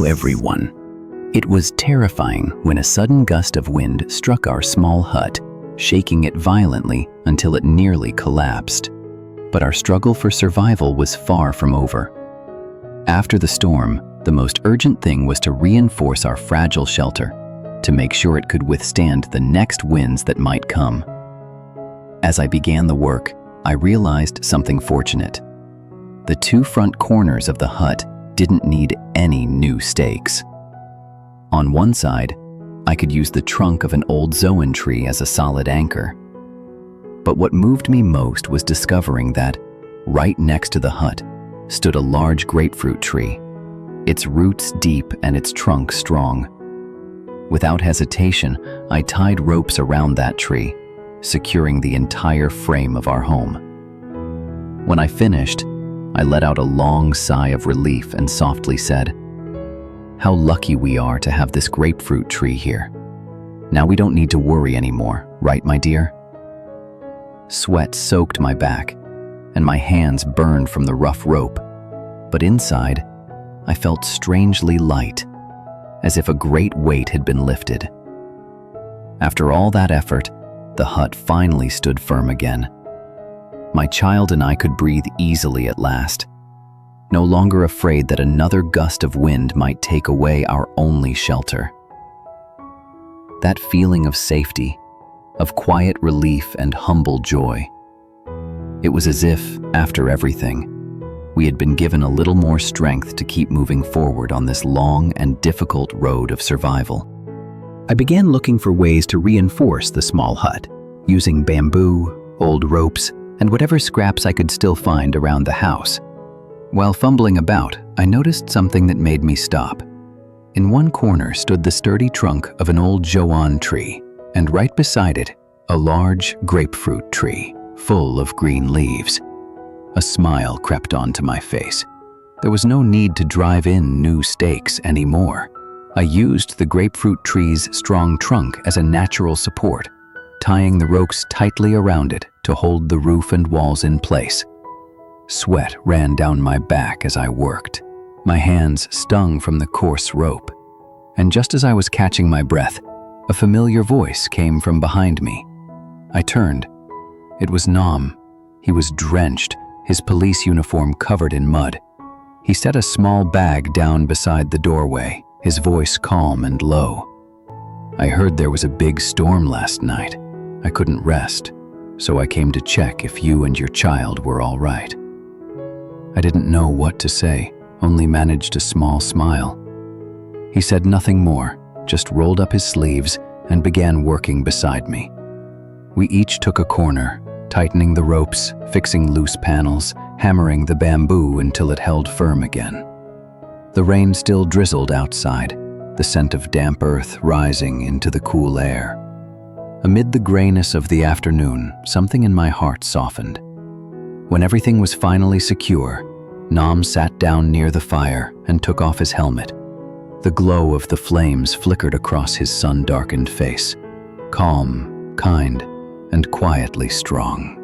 Hello everyone. It was terrifying when a sudden gust of wind struck our small hut, shaking it violently until it nearly collapsed. But our struggle for survival was far from over. After the storm, the most urgent thing was to reinforce our fragile shelter, to make sure it could withstand the next winds that might come. As I began the work, I realized something fortunate. The two front corners of the hut didn't need any new stakes. On one side, I could use the trunk of an old zoan tree as a solid anchor. But what moved me most was discovering that, right next to the hut, stood a large grapefruit tree, its roots deep and its trunk strong. Without hesitation, I tied ropes around that tree, securing the entire frame of our home. When I finished, I let out a long sigh of relief and softly said, "How lucky we are to have this grapefruit tree here. Now we don't need to worry anymore, right, my dear?" Sweat soaked my back, and my hands burned from the rough rope, but inside, I felt strangely light, as if a great weight had been lifted. After all that effort, the hut finally stood firm again. My child and I could breathe easily at last, no longer afraid that another gust of wind might take away our only shelter. That feeling of safety, of quiet relief and humble joy. It was as if, after everything, we had been given a little more strength to keep moving forward on this long and difficult road of survival. I began looking for ways to reinforce the small hut, using bamboo, old ropes, and whatever scraps I could still find around the house. While fumbling about, I noticed something that made me stop. In one corner stood the sturdy trunk of an old zoan tree, and right beside it, a large grapefruit tree, full of green leaves. A smile crept onto my face. There was no need to drive in new stakes anymore. I used the grapefruit tree's strong trunk as a natural support, tying the ropes tightly around it to hold the roof and walls in place. Sweat ran down my back as I worked. My hands stung from the coarse rope. And just as I was catching my breath, a familiar voice came from behind me. I turned. It was Nam. He was drenched, his police uniform covered in mud. He set a small bag down beside the doorway, his voice calm and low. "I heard there was a big storm last night. I couldn't rest, so I came to check if you and your child were all right." I didn't know what to say, only managed a small smile. He said nothing more, just rolled up his sleeves and began working beside me. We each took a corner, tightening the ropes, fixing loose panels, hammering the bamboo until it held firm again. The rain still drizzled outside, the scent of damp earth rising into the cool air. Amid the grayness of the afternoon, something in my heart softened. When everything was finally secure, Nam sat down near the fire and took off his helmet. The glow of the flames flickered across his sun-darkened face, calm, kind, and quietly strong.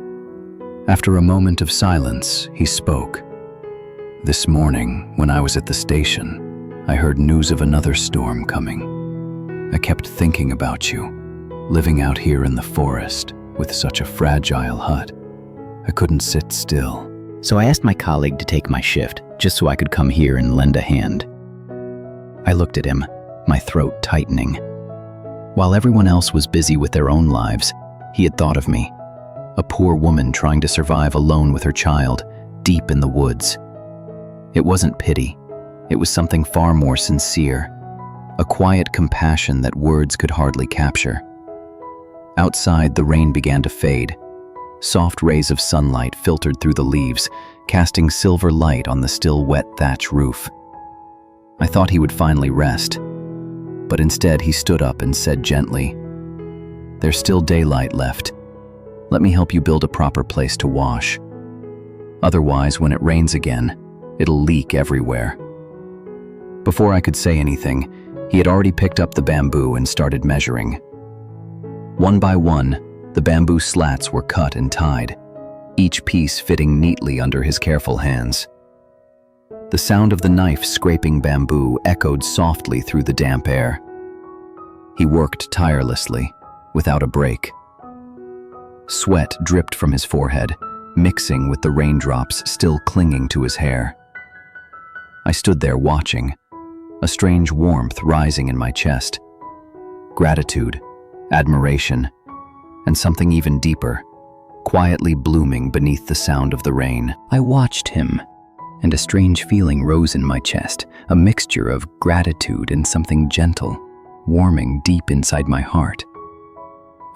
After a moment of silence, he spoke. "This morning, when I was at the station, I heard news of another storm coming. I kept thinking about you, living out here in the forest with such a fragile hut. I couldn't sit still. So I asked my colleague to take my shift, just so I could come here and lend a hand." I looked at him, my throat tightening. While everyone else was busy with their own lives, he had thought of me, a poor woman trying to survive alone with her child, deep in the woods. It wasn't pity. It was something far more sincere, a quiet compassion that words could hardly capture. Outside, the rain began to fade. Soft rays of sunlight filtered through the leaves, casting silver light on the still wet thatch roof. I thought he would finally rest, but instead he stood up and said gently, "There's still daylight left. Let me help you build a proper place to wash. Otherwise, when it rains again, it'll leak everywhere." Before I could say anything, he had already picked up the bamboo and started measuring. One by one, the bamboo slats were cut and tied, each piece fitting neatly under his careful hands. The sound of the knife scraping bamboo echoed softly through the damp air. He worked tirelessly, without a break. Sweat dripped from his forehead, mixing with the raindrops still clinging to his hair. I stood there watching, a strange warmth rising in my chest. Gratitude, admiration, and something even deeper, quietly blooming beneath the sound of the rain. I watched him, and a strange feeling rose in my chest, a mixture of gratitude and something gentle, warming deep inside my heart.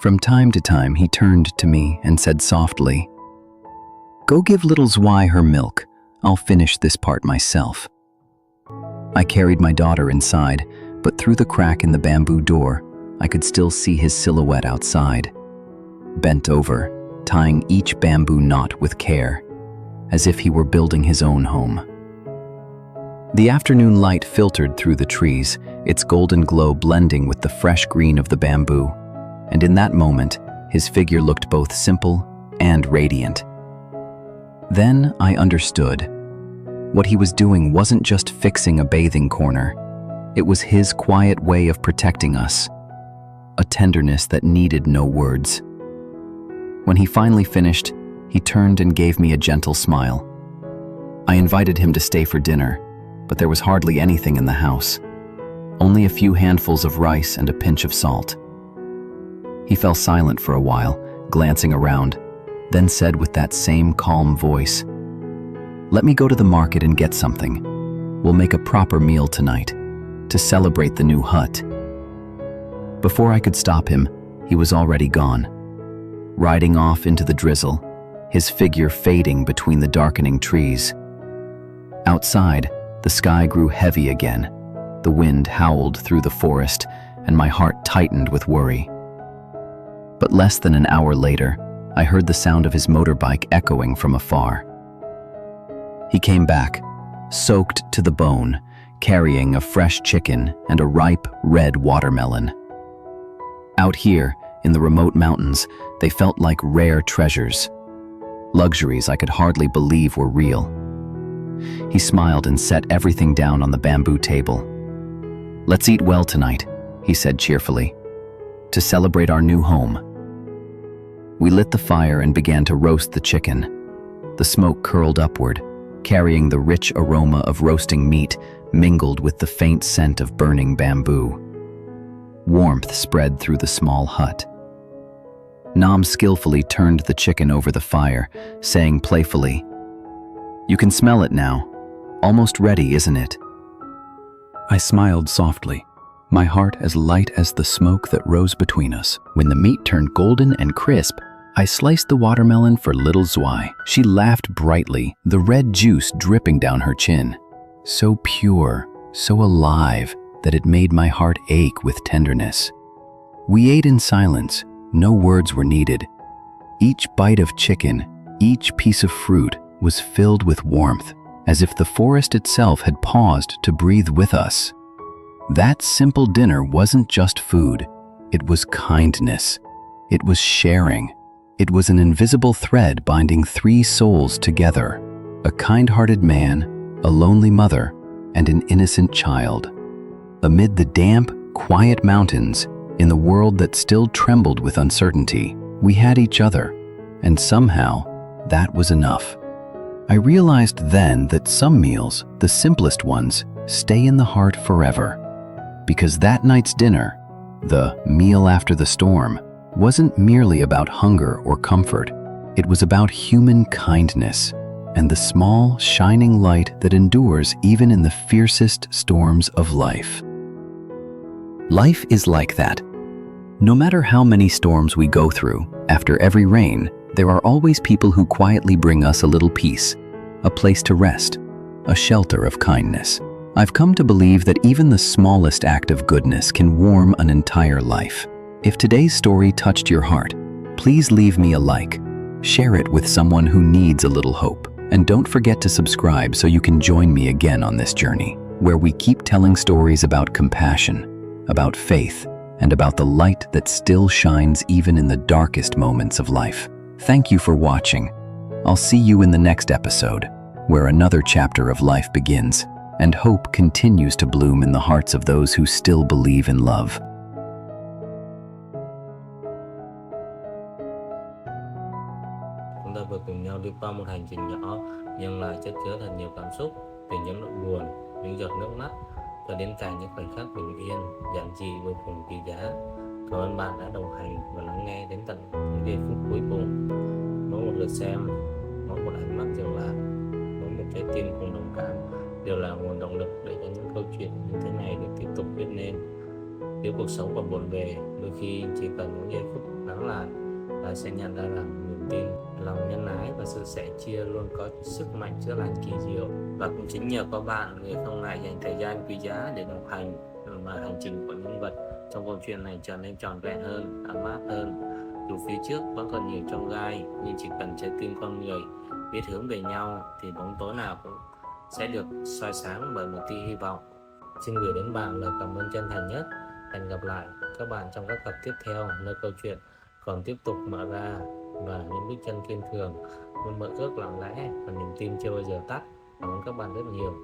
From time to time, he turned to me and said softly, "Go give little Zwei her milk. I'll finish this part myself." I carried my daughter inside, but through the crack in the bamboo door, I could still see his silhouette outside, bent over, tying each bamboo knot with care, as if he were building his own home. The afternoon light filtered through the trees, its golden glow blending with the fresh green of the bamboo, and in that moment, his figure looked both simple and radiant. Then I understood. What he was doing wasn't just fixing a bathing corner. It was his quiet way of protecting us, a tenderness that needed no words. When he finally finished, he turned and gave me a gentle smile. I invited him to stay for dinner, but there was hardly anything in the house. Only a few handfuls of rice and a pinch of salt. He fell silent for a while, glancing around, then said with that same calm voice, "Let me go to the market and get something. We'll make a proper meal tonight, to celebrate the new hut." Before I could stop him, he was already gone, riding off into the drizzle, his figure fading between the darkening trees. Outside, the sky grew heavy again. The wind howled through the forest, and my heart tightened with worry. But less than an hour later, I heard the sound of his motorbike echoing from afar. He came back, soaked to the bone, carrying a fresh chicken and a ripe, red watermelon. Out here, in the remote mountains, they felt like rare treasures, luxuries I could hardly believe were real. He smiled and set everything down on the bamboo table. "Let's eat well tonight," he said cheerfully, "to celebrate our new home." We lit the fire and began to roast the chicken. The smoke curled upward, carrying the rich aroma of roasting meat mingled with the faint scent of burning bamboo. Warmth spread through the small hut. Nam skillfully turned the chicken over the fire, saying playfully, "You can smell it now. Almost ready, isn't it?" I smiled softly, my heart as light as the smoke that rose between us. When the meat turned golden and crisp, I sliced the watermelon for little Zwei. She laughed brightly, the red juice dripping down her chin. So pure, so alive, that it made my heart ache with tenderness. We ate in silence, no words were needed. Each bite of chicken, each piece of fruit was filled with warmth, as if the forest itself had paused to breathe with us. That simple dinner wasn't just food, it was kindness. It was sharing. It was an invisible thread binding three souls together, a kind-hearted man, a lonely mother, and an innocent child. Amid the damp, quiet mountains, in the world that still trembled with uncertainty, we had each other, and somehow, that was enough. I realized then that some meals, the simplest ones, stay in the heart forever. Because that night's dinner, the meal after the storm, wasn't merely about hunger or comfort. It was about human kindness and the small, shining light that endures even in the fiercest storms of life. Life is like that. No matter how many storms we go through, after every rain, there are always people who quietly bring us a little peace, a place to rest, a shelter of kindness. I've come to believe that even the smallest act of goodness can warm an entire life. If today's story touched your heart, please leave me a like, share it with someone who needs a little hope, and don't forget to subscribe so you can join me again on this journey, where we keep telling stories about compassion, about faith, and about the light that still shines even in the darkest moments of life. Thank you for watching. I'll see you in the next episode, where another chapter of life begins, and hope continues to bloom in the hearts of those who still believe in love. Chúng ta vừa cùng nhau đi qua một hành trình nhỏ nhưng lại chất chứa thật nhiều cảm xúc, từ những nỗi buồn, những giọt nước mắt cho đến cả những khoảnh khắc bình yên, giản dị vô cùng quý giá. Cảm ơn bạn đã đồng hành và lắng nghe đến tận những giây phút cuối cùng. Mỗi một lượt xem, mỗi một ánh mắt dừng lại, mỗi một trái tim cùng đồng cảm đều là nguồn động lực để cho những câu chuyện như thế này được tiếp tục viết nên. Nếu cuộc sống còn buồn bề, đôi khi chỉ cần những giây phút lắng lại ta sẽ nhận ra rằng niềm tin, lòng nhân ái và sự sẻ chia luôn có sức mạnh chữa lành kỳ diệu. Và cũng chính nhờ có bạn, người không ngại dành thời gian quý giá để đồng hành, mà hành trình của nhân vật trong câu chuyện này trở nên tròn vẹn hơn, ấm áp hơn. Dù phía trước vẫn còn nhiều chông gai, nhưng chỉ cần trái tim con người biết hướng về nhau thì bóng tối nào cũng sẽ được soi sáng bởi một tia hy vọng. Xin gửi đến bạn lời cảm ơn chân thành nhất. Hẹn gặp lại các bạn trong các tập tiếp theo, nơi câu chuyện còn tiếp tục mở ra và những bước chân kiên cường luôn mơ ước lặng lẽ và niềm tin chưa bao giờ tắt. Cảm ơn các bạn rất nhiều.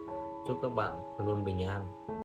Chúc các bạn luôn bình an.